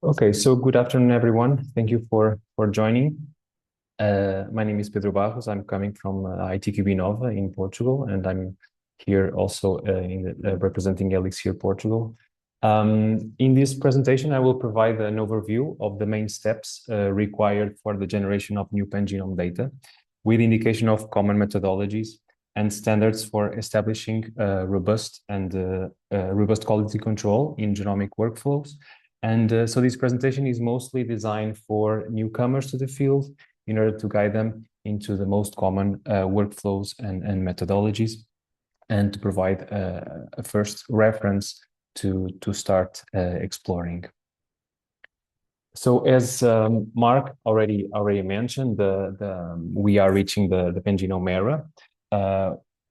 Okay, so good afternoon, everyone. Thank you for joining. My name is Pedro Barros. I'm coming from ITQB Nova in Portugal, and I'm here also representing Elixir Portugal. In this presentation, I will provide an overview of the main steps required for the generation of new pangenome data, with indication of common methodologies and standards for establishing robust quality control in genomic workflows. And so this presentation is mostly designed for newcomers to the field in order to guide them into the most common workflows and methodologies, and to provide a first reference to start exploring. So as Mark already mentioned, we are reaching the pangenome era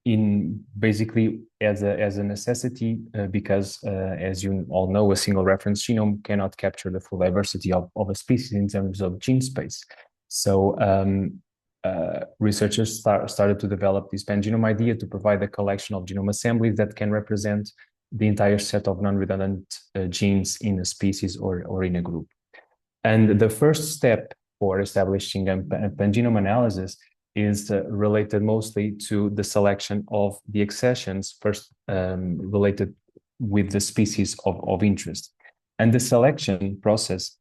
in basically as a necessity because as you all know, a single reference genome cannot capture the full diversity of a species in terms of gene space. So researchers started to develop this pangenome idea to provide a collection of genome assemblies that can represent the entire set of non-redundant genes in a species or in a group. And the first step for establishing a pangenome analysis is related mostly to the selection of the accessions first related with the species of interest. And the selection process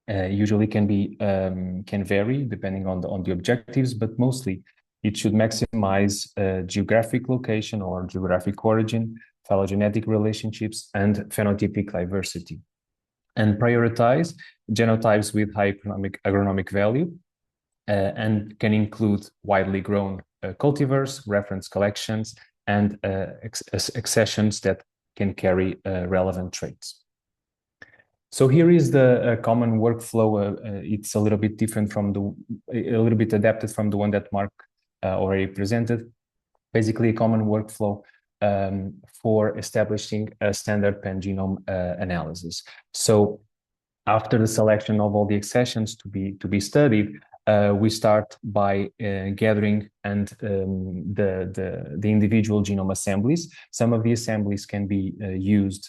usually can vary depending on the objectives, but mostly it should maximize geographic location or geographic origin, phylogenetic relationships, and phenotypic diversity, and prioritize genotypes with high agronomic value, and can include widely grown cultivars, reference collections, and accessions that can carry relevant traits. So here is the common workflow. It's a little bit different from a little bit adapted from the one that Mark already presented. Basically, a common workflow for establishing a standard pangenome analysis. So after the selection of all the accessions to be studied, we start by gathering the individual genome assemblies. Some of the assemblies can be used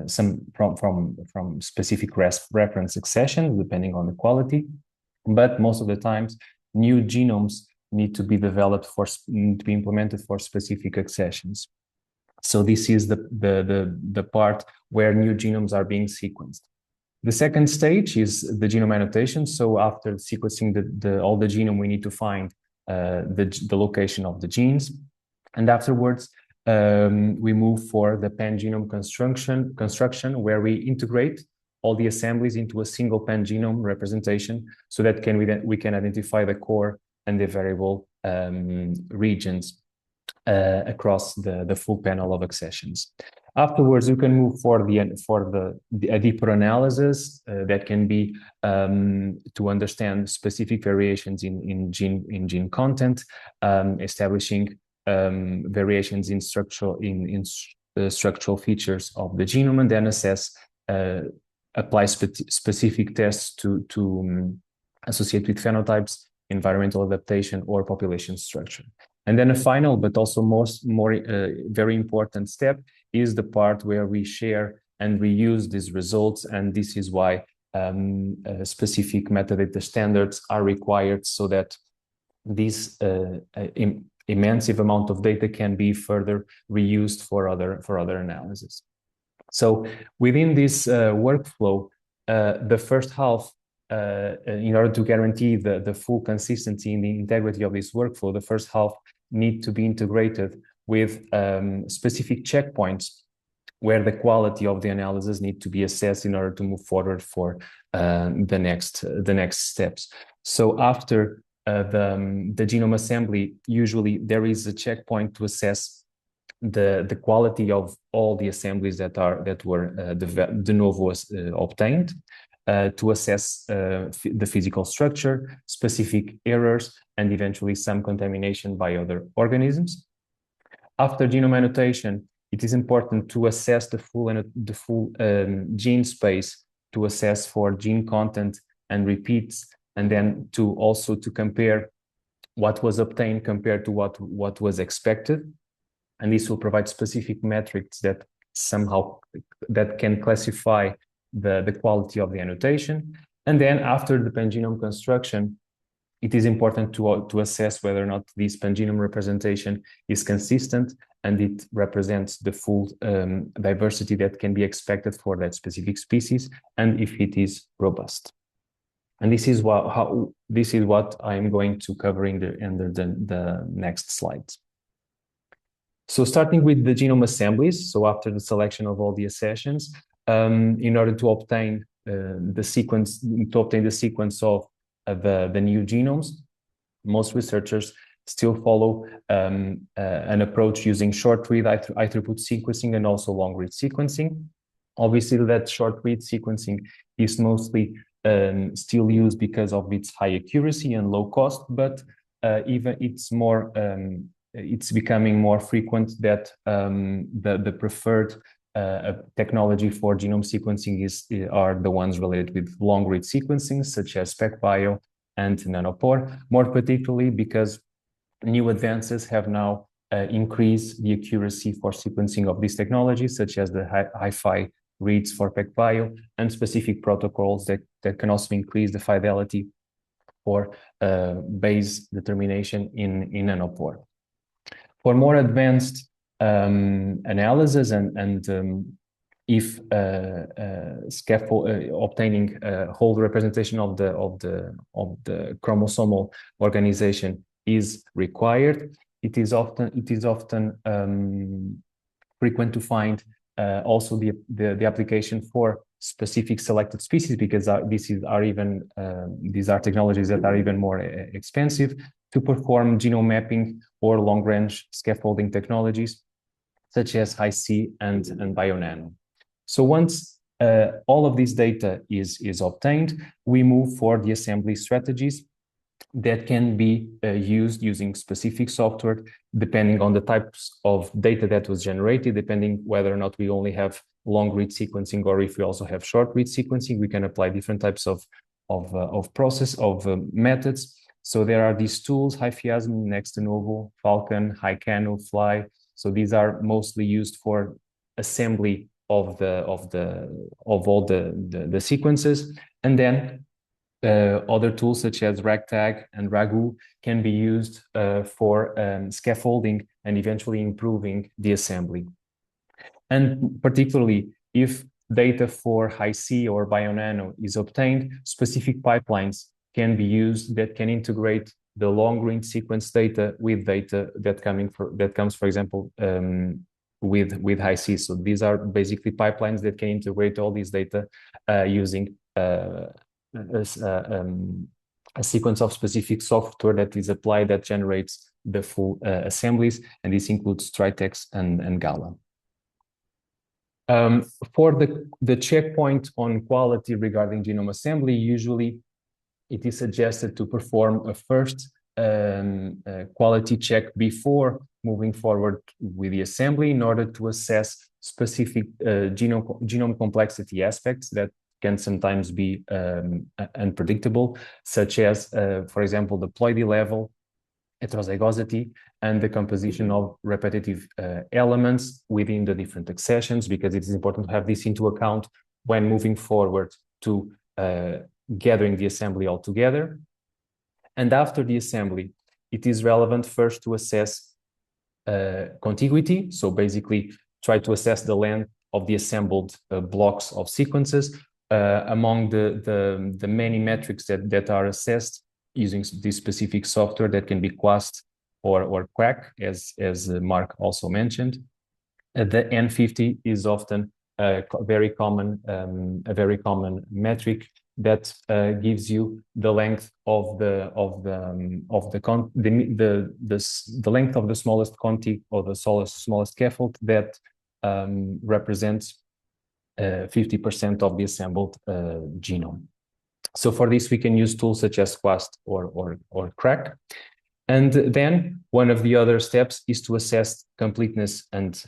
some from specific reference accessions, depending on the quality, but most of the times new genomes need to be developed to be implemented for specific accessions. So this is the part where new genomes are being sequenced. The second stage is the genome annotation. So after sequencing all the genome, we need to find the location of the genes. And afterwards, we move for the pangenome construction, where we integrate all the assemblies into a single pangenome representation, so that we can identify the core and the variable regions across the full panel of accessions. Afterwards, you can move for a deeper analysis that can be to understand specific variations in gene content, establishing variations in structural features of the genome, and then apply specific tests to associate with phenotypes, environmental adaptation, or population structure. And then a final, but also very important step is the part where we share and reuse these results. And this is why specific metadata standards are required, so that this immense amount of data can be further reused for other analysis. So within this workflow, the first half, in order to guarantee the full consistency in the integrity of this workflow, the first half need to be integrated with specific checkpoints where the quality of the analysis need to be assessed in order to move forward for the next steps. So after the genome assembly, usually there is a checkpoint to assess the quality of all the assemblies that were de novo obtained, to assess the physical structure, specific errors, and eventually some contamination by other organisms. After genome annotation, it is important to assess the full gene space, to assess for gene content and repeats, and then to compare what was obtained compared to what was expected. And this will provide specific metrics that can classify the quality of the annotation. And then after the pangenome construction, it is important to assess whether or not this pangenome representation is consistent and it represents the full diversity that can be expected for that specific species, and if it is robust. And this is what I'm going to cover in the next slides. So starting with the genome assemblies, so after the selection of all the accessions, in order to obtain the sequence of the new genomes, most researchers still follow an approach using short-read high-throughput sequencing and also long-read sequencing. Obviously, that short-read sequencing is mostly still used because of its high accuracy and low cost, but even it's becoming more frequent that the preferred technology for genome sequencing are the ones related with long-read sequencing, such as PacBio and Nanopore, more particularly because new advances have now increased the accuracy for sequencing of these technologies, such as the hi-fi reads for PacBio and specific protocols that can also increase the fidelity for base determination in Nanopore. For more advanced analysis and if obtaining whole representation of the chromosomal organization is required, it is often frequent to find also the application for specific selected species, because these are technologies that are even more expensive to perform genome mapping or long-range scaffolding technologies such as Hi-C and BioNano. So once all of this data is obtained, we move for the assembly strategies that can be used using specific software, depending on the types of data that was generated, depending whether or not we only have long-read sequencing or if we also have short-read sequencing. We can apply different types of methods. So there are these tools: HiFiasm, NextDeNovo, Falcon, HiCano, Fly. So these are mostly used for assembly of all the sequences, and then other tools such as RagTag and Ragu can be used for scaffolding and eventually improving the assembly. And particularly if data for Hi-C or BioNano is obtained, specific pipelines can be used that can integrate the long-range sequence data with data that comes, for example, with Hi-C. So these are basically pipelines that can integrate all these data using a sequence of specific software that is applied that generates the full assemblies, and this includes Tritex and Gala. For the checkpoint on quality regarding genome assembly, usually it is suggested to perform a first quality check before moving forward with the assembly in order to assess specific genome complexity aspects that can sometimes be unpredictable, such as, for example, the ploidy level, heterozygosity, and the composition of repetitive elements within the different accessions, because it is important to have this into account when moving forward to gathering the assembly all together. And after the assembly, it is relevant first to assess contiguity. So basically try to assess the length of the assembled blocks of sequences among the many metrics that are assessed using this specific software that can be QUAST or QUAC, as Mark also mentioned. The N50 is often a very common metric that gives you the length of the length of the smallest contig or the smallest scaffold that represents 50% of the assembled genome. So for this, we can use tools such as QUAST or CRAC. And then one of the other steps is to assess completeness and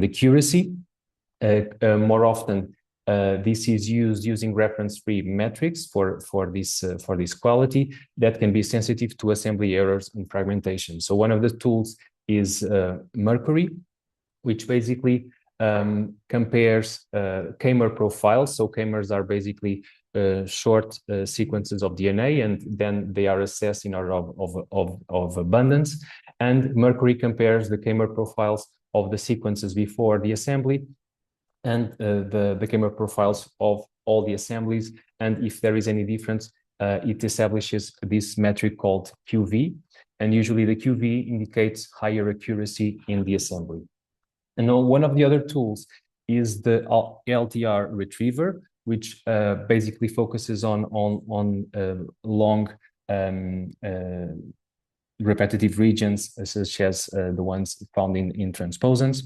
accuracy. More often, this is used using reference-free metrics for this quality that can be sensitive to assembly errors and fragmentation. So one of the tools is Mercury, which basically compares chimer profiles. So chimers are basically short sequences of DNA, and then they are assessed in order of abundance. And Mercury compares the chimer profiles of the sequences before the assembly and the chimer profiles of all the assemblies. And if there is any difference, it establishes this metric called QV. And usually the QV indicates higher accuracy in the assembly. And now one of the other tools is the LTR retriever, which basically focuses on long repetitive regions, such as the ones found in transposons,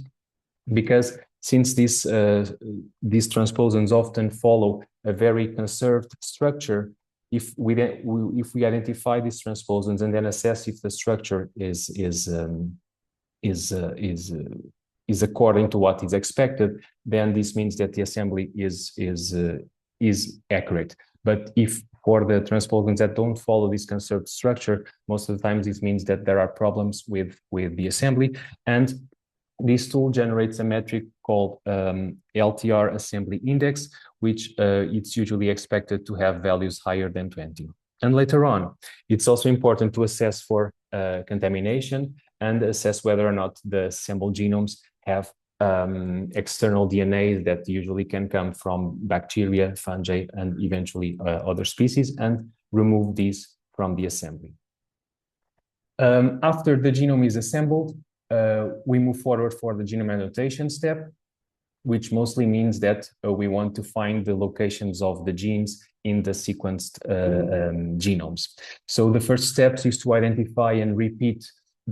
because since these transposons often follow a very conserved structure, if we identify these transposons and then assess if the structure is according to what is expected, then this means that the assembly is accurate. But if for the transposons that don't follow this conserved structure, most of the times this means that there are problems with the assembly. And this tool generates a metric called LTR assembly index, which it's usually expected to have values higher than 20. And later on, it's also important to assess for contamination and assess whether or not the assembled genomes have external DNA that usually can come from bacteria, fungi, and eventually other species, and remove these from the assembly. After the genome is assembled, we move forward for the genome annotation step, which mostly means that we want to find the locations of the genes in the sequenced genomes. So the first steps is to identify and repeat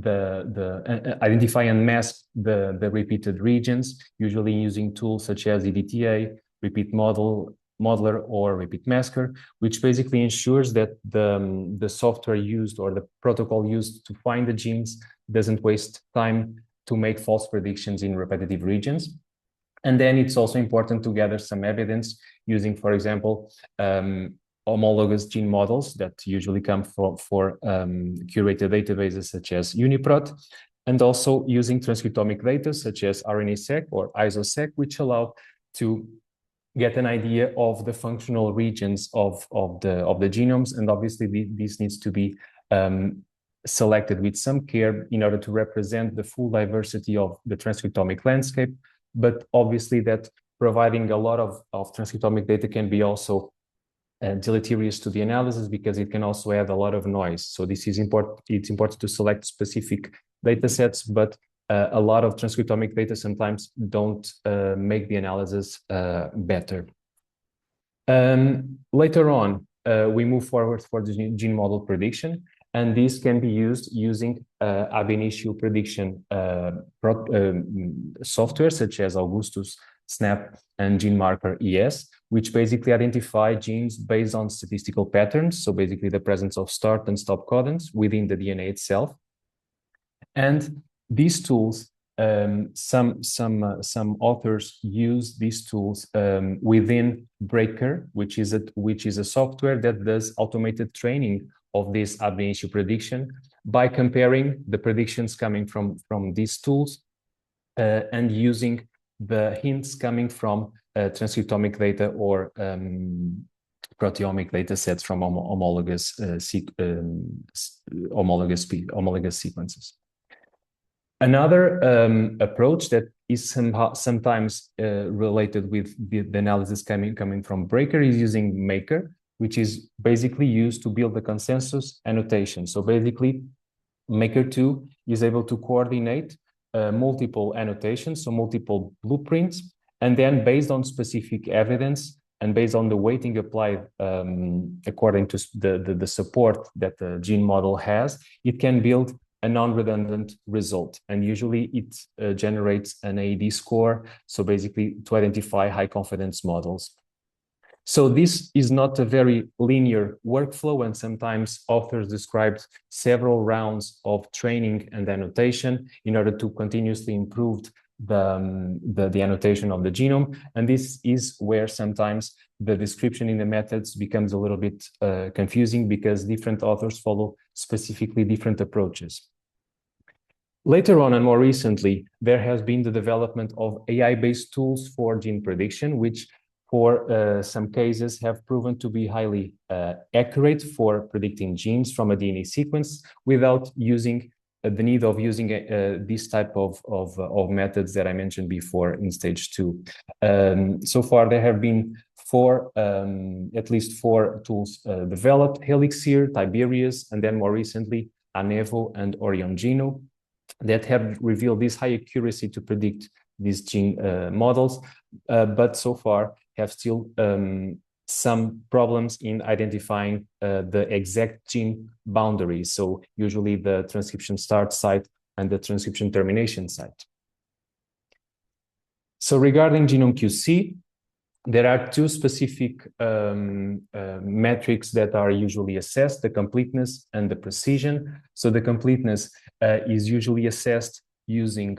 identify and mask the repeated regions, usually using tools such as EDTA, repeat modeler, or repeat masker, which basically ensures that the software used or the protocol used to find the genes doesn't waste time to make false predictions in repetitive regions. And then it's also important to gather some evidence using, for example, homologous gene models that usually come for curated databases such as UniProt, and also using transcriptomic data such as RNA-seq or ISO-seq, which allow to get an idea of the functional regions of the genomes. And obviously this needs to be selected with some care in order to represent the full diversity of the transcriptomic landscape. But obviously that providing a lot of transcriptomic data can be also deleterious to the analysis, because it can also add a lot of noise. So this is important. It's important to select specific data sets, but a lot of transcriptomic data sometimes don't make the analysis better. Later on, we move forward for the gene model prediction, and this can be used using ab initio prediction software such as Augustus, SNAP, and GeneMarker ES, which basically identify genes based on statistical patterns. So basically the presence of start and stop codons within the DNA itself. And these tools, some authors use these tools within Breaker, which is a software that does automated training of this ab initio prediction by comparing the predictions coming from these tools and using the hints coming from transcriptomic data or proteomic data sets from homologous sequences. Another approach that is sometimes related with the analysis coming from Breaker is using Maker, which is basically used to build the consensus annotation. So basically, Maker 2 is able to coordinate multiple annotations, so multiple blueprints, and then based on specific evidence and based on the weighting applied according to the support that the gene model has, it can build a non-redundant result. And usually it generates an AED score, so basically to identify high confidence models. So this is not a very linear workflow, and sometimes authors described several rounds of training and annotation in order to continuously improve the annotation of the genome. And this is where sometimes the description in the methods becomes a little bit confusing, because different authors follow specifically different approaches. Later on and more recently, there has been the development of AI-based tools for gene prediction, which for some cases have proven to be highly accurate for predicting genes from a DNA sequence without using the need of using this type of methods that I mentioned before in stage 2. So far, there have been at least four tools developed: Helixir, Tiberius, and then more recently, Anevo and Orion Geno, that have revealed this high accuracy to predict these gene models, but so far have still some problems in identifying the exact gene boundaries. So usually the transcription start site and the transcription termination site. So regarding genome QC, there are two specific metrics that are usually assessed: the completeness and the precision. So the completeness is usually assessed using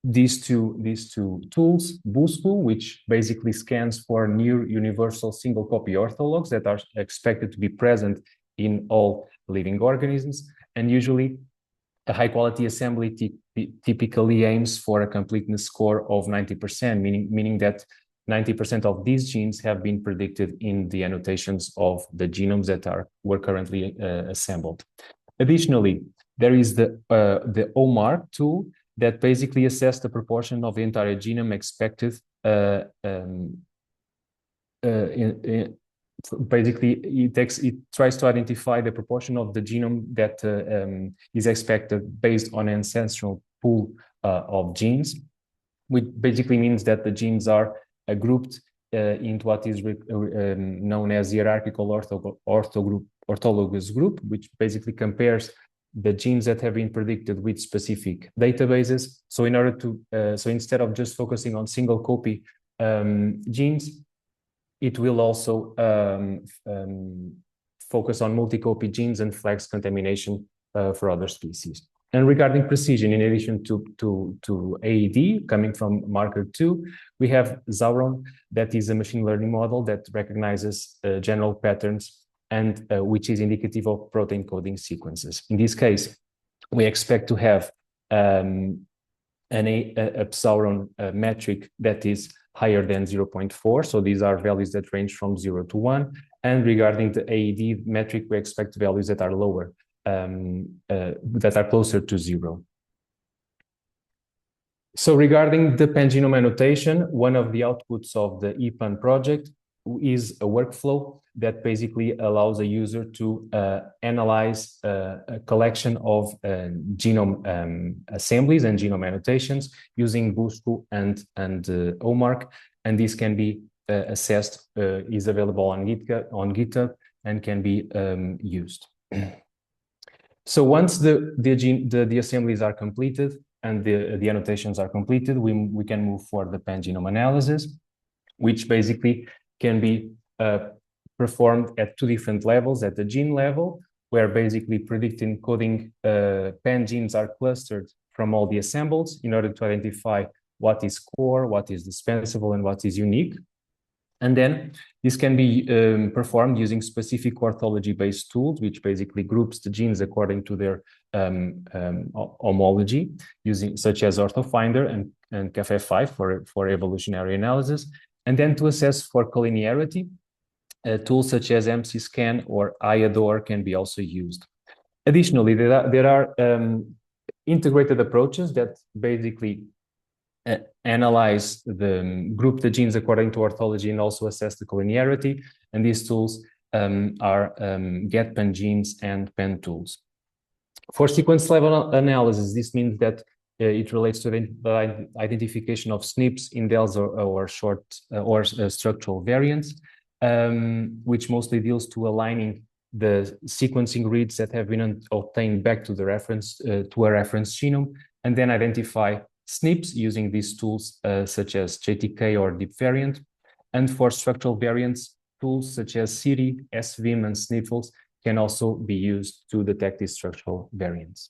these two tools: BOOSTFul, which basically scans for near universal single copy orthologs that are expected to be present in all living organisms, and usually a high quality assembly typically aims for a completeness score of 90%, meaning that 90% of these genes have been predicted in the annotations of the genomes that were currently assembled. Additionally, there is the OMAR tool that basically assesses the proportion of the entire genome expected. Basically, it tries to identify the proportion of the genome that is expected based on an ancestral pool of genes, which basically means that the genes are grouped into what is known as hierarchical orthologous group, which basically compares the genes that have been predicted with specific databases. So in order to, so instead of just focusing on single copy genes, it will also focus on multi-copy genes and flags contamination for other species. And regarding precision, in addition to AED coming from marker 2, we have Zauron, that is a machine learning model that recognizes general patterns and which is indicative of protein coding sequences. In this case, we expect to have a Zauron metric that is higher than 0.4. So these are values that range from 0 to 1. And regarding the AED metric, we expect values that are lower, that are closer to 0. So regarding the pangenome annotation, one of the outputs of the EPAN project is a workflow that basically allows a user to analyze a collection of genome assemblies and genome annotations using BOOSTFul and OMARC, and this can be assessed, is available on GitHub and can be used. So once the assemblies are completed and the annotations are completed, we can move for the pangenome analysis, which basically can be performed at two different levels: at the gene level, where basically predicting coding pan genes are clustered from all the assembles in order to identify what is core, what is dispensable, and what is unique. And then this can be performed using specific orthology-based tools, which basically groups the genes according to their homology, such as OrthoFinder and CAFE5 for evolutionary analysis. And then to assess for collinearity, tools such as MC-Scan or IADOR can be also used. Additionally, there are integrated approaches that basically group the genes according to orthology and also assess the collinearity. And these tools are GetPanGenes and PanTools. For sequence level analysis, this means that it relates to the identification of SNPs, indels, or structural variants, which mostly deals to aligning the sequencing reads that have been obtained back to the reference to a reference genome, and then identify SNPs using these tools such as JTK or deep variant. And for structural variants, tools such as CIRI, SVIM, and SNPFLs can also be used to detect these structural variants.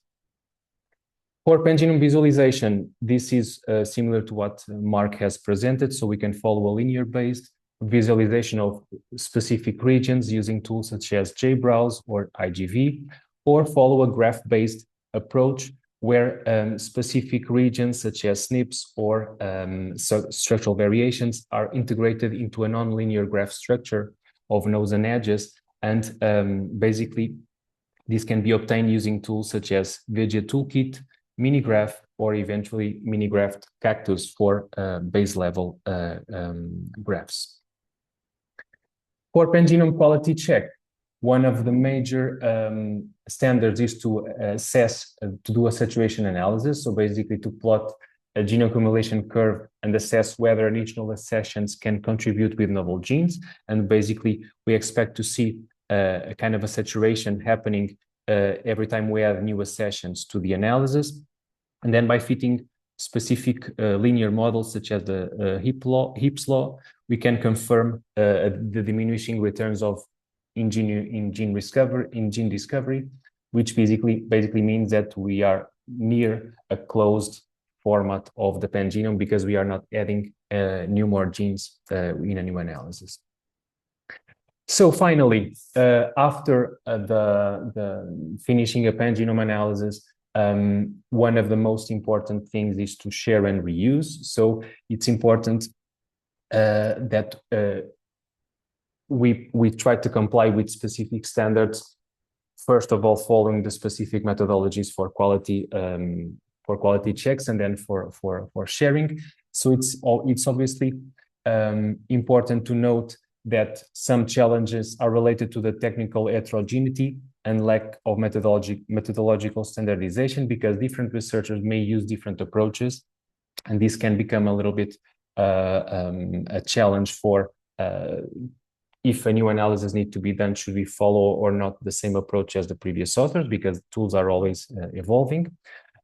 For pangenome visualization, this is similar to what Mark has presented, so we can follow a linear-based visualization of specific regions using tools such as JBrowse or IGV, or follow a graph-based approach where specific regions such as SNPs or structural variations are integrated into a nonlinear graph structure of nodes and edges. And basically, this can be obtained using tools such as VG Toolkit, Minigraph, or eventually Minigraph Cactus for base level graphs. For pangenome quality check, one of the major standards is to assess, to do a saturation analysis. So basically to plot a gene accumulation curve and assess whether additional accessions can contribute with novel genes. And basically we expect to see a kind of a saturation happening every time we add new accessions to the analysis. And then by fitting specific linear models such as the Heap's law, we can confirm the diminishing returns of in gene discovery, which basically means that we are near a closed format of the pangenome because we are not adding more genes in a new analysis. So finally, after the finishing a pangenome analysis, one of the most important things is to share and reuse. So it's important that we try to comply with specific standards. First of all, following the specific methodologies for quality checks, and then for sharing. So it's obviously important to note that some challenges are related to the technical heterogeneity and lack of methodological standardization, because different researchers may use different approaches, and this can become a little bit a challenge for if a new analysis needs to be done, should we follow or not the same approach as the previous authors, because tools are always evolving.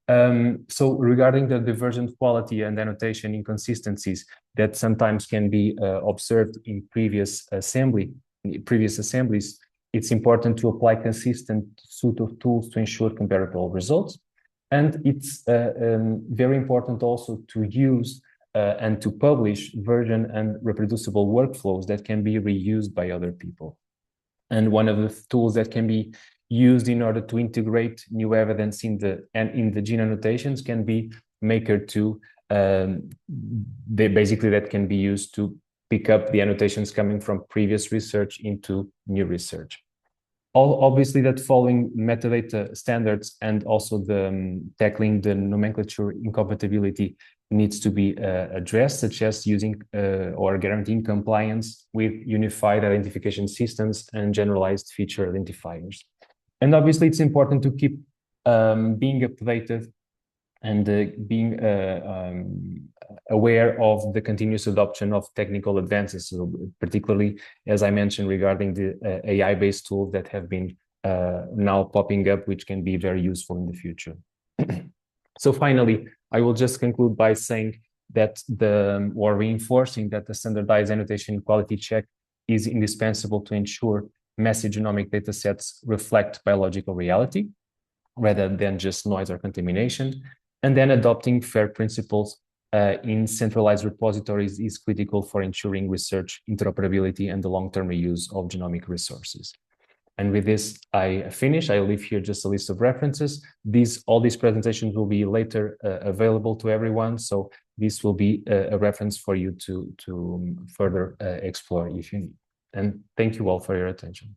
So regarding the divergent quality and annotation inconsistencies that sometimes can be observed in previous assemblies, it's important to apply consistent suite of tools to ensure comparable results. And it's very important also to use and to publish version and reproducible workflows that can be reused by other people. And one of the tools that can be used in order to integrate new evidence in the gene annotations can be Maker2. That can be used to pick up the annotations coming from previous research into new research. Obviously, that following metadata standards and also tackling the nomenclature incompatibility needs to be addressed, such as using or guaranteeing compliance with unified identification systems and generalized feature identifiers. And obviously, it's important to keep being updated and being aware of the continuous adoption of technical advances, so particularly, as I mentioned, regarding the AI-based tools that have been now popping up, which can be very useful in the future. So finally, I will just conclude by saying that or reinforcing that the standardized annotation quality check is indispensable to ensure massive genomic data sets reflect biological reality, rather than just noise or contamination. And then adopting FAIR principles in centralized repositories is critical for ensuring research interoperability and the long-term reuse of genomic resources. And with this, I finish. I leave here just a list of references. All these presentations will be later available to everyone. So this will be a reference for you to further explore if you need. And thank you all for your attention.